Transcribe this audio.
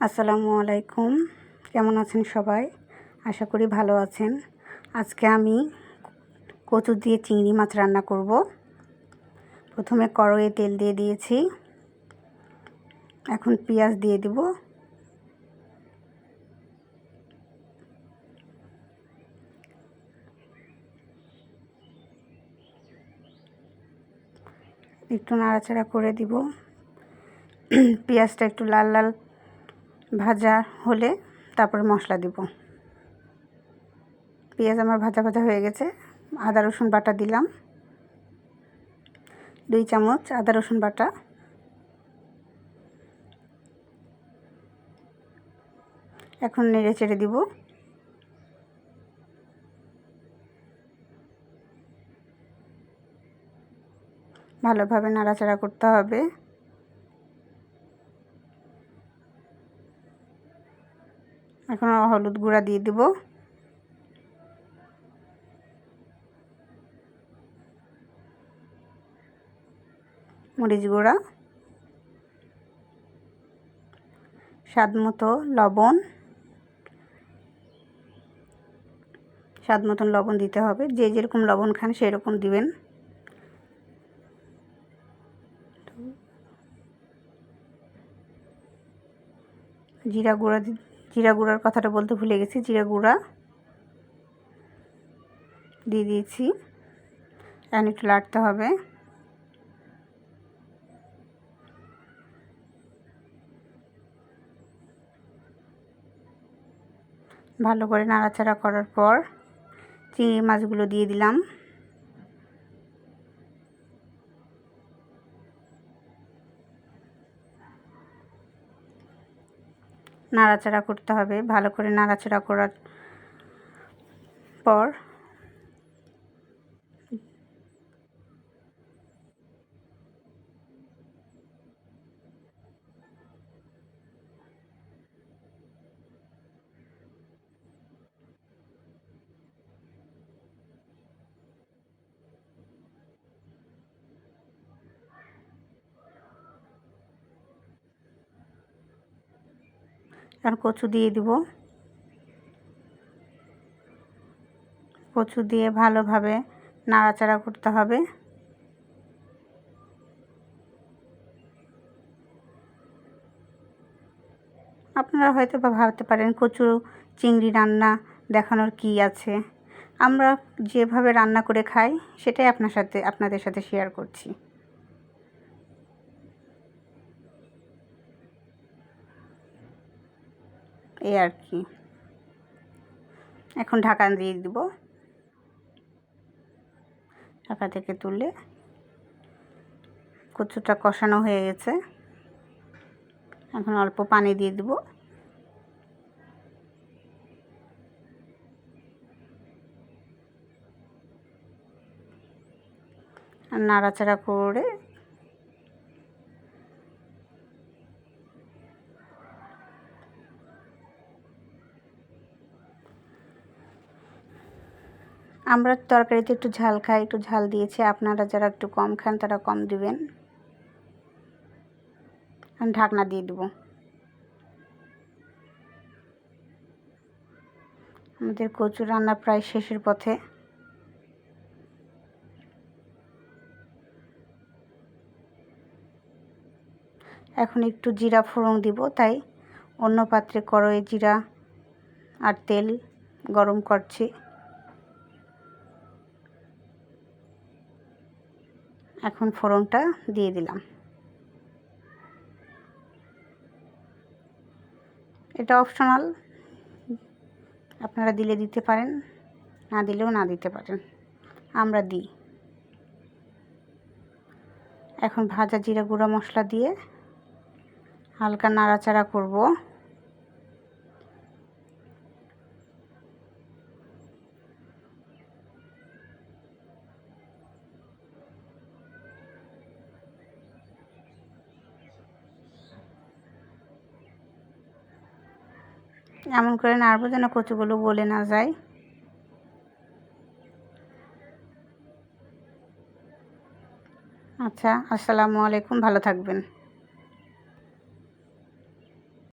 আসসালামু আলাইকুম। কেমন আছেন সবাই? আশা করি ভালো আছেন। আজকে আমি কচু দিয়ে চিংড়ি মাছ রান্না করব। প্রথমে কড়াইয়ে তেল দিয়ে দিয়েছি, এখন পেঁয়াজ দিয়ে দেব। একটু নাড়াচাড়া করে দিব। পেঁয়াজটা একটু লাল লাল ভাজা হলে তারপরে মশলা দিব। পেঁয়াজ আমার ভাজা ভাজা হয়ে গেছে। আদা রসুন বাটা দিলাম, 2 চামচ আদা রসুন বাটা। এখন নেড়ে চেড়ে দিব। ভালোভাবে নাড়াচাড়া করতে হবে। এখন হলুদ গুঁড়া দিয়ে দেব, মরিচ গুঁড়া, স্বাদ মতো লবণ। স্বাদ মতন লবণ দিতে হবে, যে যেরকম লবণ খান সেই রকম দিবেন। জিরা গুঁড়ার কথাটা বলতে ভুলে গেছি, জিরা গুঁড়া দিয়ে দিয়েছি। এখন একটু নাড়তে হবে। ভালো করে নাড়াচাড়া করার পর চিংড়ি মাছগুলো দিয়ে দিলাম। নাড়াচাড়া করতে হবে। ভালো করে নাড়াচাড়া করার পর আর কচু দিয়ে দিব। কচু দিয়ে ভালোভাবে নাড়াচাড়া করতে হবে। আপনারা হয়তো বা ভাবতে পারেন কচু চিংড়ি রান্না দেখানোর কি আছে। আমরা যেভাবে রান্না করে খাই সেটাই আপনাদের সাথে শেয়ার করছি। এই আর কি। এখন ঢাকা দিয়ে দিব। ঢাকা থেকে তুলে কচুটা কষানো হয়ে গেছে। এখন অল্প পানি দিয়ে দেব। আর নাড়াচাড়া করে আমরা তরকারিতে একটু ঝাল খাই, একটু ঝাল দিয়েছি। আপনারা যারা একটু কম খান তারা কম দিবেন। আমি ঢাকনা দিয়ে দেব। আমাদের কচু রান্না প্রায় শেষের পথে। এখন একটু জিরা ফোড়ন দিব, তাই অন্য পাত্রে কড়াইয়ে জিরা আর তেল গরম করছি। এখন ফোড়নটা দিয়ে দিলাম। এটা অপশনাল, আপনারা দিলে দিতে পারেন, না দিলেও না দিতে পারেন। আমরা দিই। এখন ভাজা জিরা গুঁড়া মশলা দিয়ে হালকা নাড়াচাড়া করব। এমন করে নাড়বো যেন কচুগুলো গলে না যায়। আচ্ছা, আসসালামু আলাইকুম, ভালো থাকবেন।